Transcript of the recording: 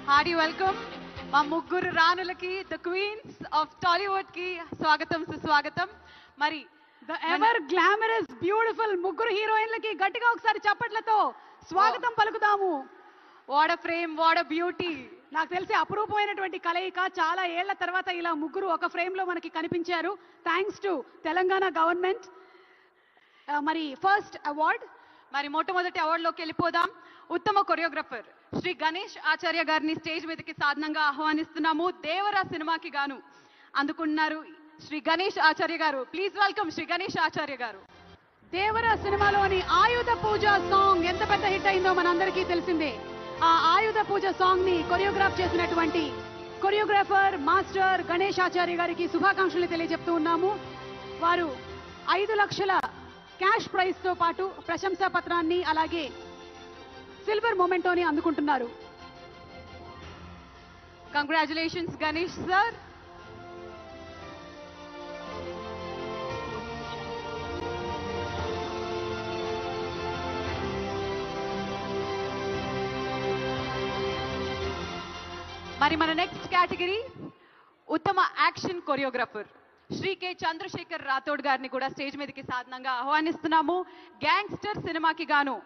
Hardy welcome మా ముగ్గురు రాణులకి the queens of Tollywood కి స్వాగతం సుస్వాగతం. మరి ద ఎవర్ గ్లామరస్ బ్యూటిఫుల్ ముగ్గురు హీరోయిన్లకి గట్టిగా ఒకసారి చప్పట్లతో స్వాగతం పలుకుదాము. What a frame, what a beauty. నాకు తెలిసి అపురూపమైనటువంటి కలయిక. చాలా ఏళ్ల తర్వాత ఇలా ముగ్గురు ఒక ఫ్రేమ్ లో మనకి కనిపించారు. Thanks to Telangana government. మరి ఫస్ట్ అవార్డ్, మరి మొట్టమొదటి అవార్డులోకి వెళ్ళిపోదాం. ఉత్తమ కొరియోగ్రఫర్ శ్రీ గణేష్ ఆచార్య గారిని స్టేజ్ మీదకి సాధనంగా ఆహ్వానిస్తున్నాము. దేవరా సినిమాకి గాను అందుకున్నారు శ్రీ గణేష్ ఆచార్య గారు. ప్లీజ్ వెల్కమ్ శ్రీ గణేష్ ఆచార్య గారు. దేవరా సినిమాలోని ఆయుధ పూజ సాంగ్ ఎంత పెద్ద హిట్ అయిందో మనందరికీ తెలిసిందే. ఆ ఆయుధ పూజ సాంగ్ ని కొరియోగ్రాఫ్ చేసినటువంటి కొరియోగ్రాఫర్ మాస్టర్ గణేష్ ఆచార్య గారికి శుభాకాంక్షలు తెలియజెప్తూ ఉన్నాము. వారు 5 లక్షల క్యాష్ ప్రైజ్ తో పాటు ప్రశంసా పత్రాన్ని అలాగే సిల్వర్ మొమెంటోని అందుకుంటున్నారు. Congratulations Ganesh sir. మరి మన నెక్స్ట్ కేటగిరీ ఉత్తమ action choreographer Shri K Chandrashekar Rathod గారిని కూడా స్టేజ్ మీదకి సాధనంగా ఆహ్వానిస్తున్నాము. గ్యాంగ్స్టర్ సినిమాకి గాను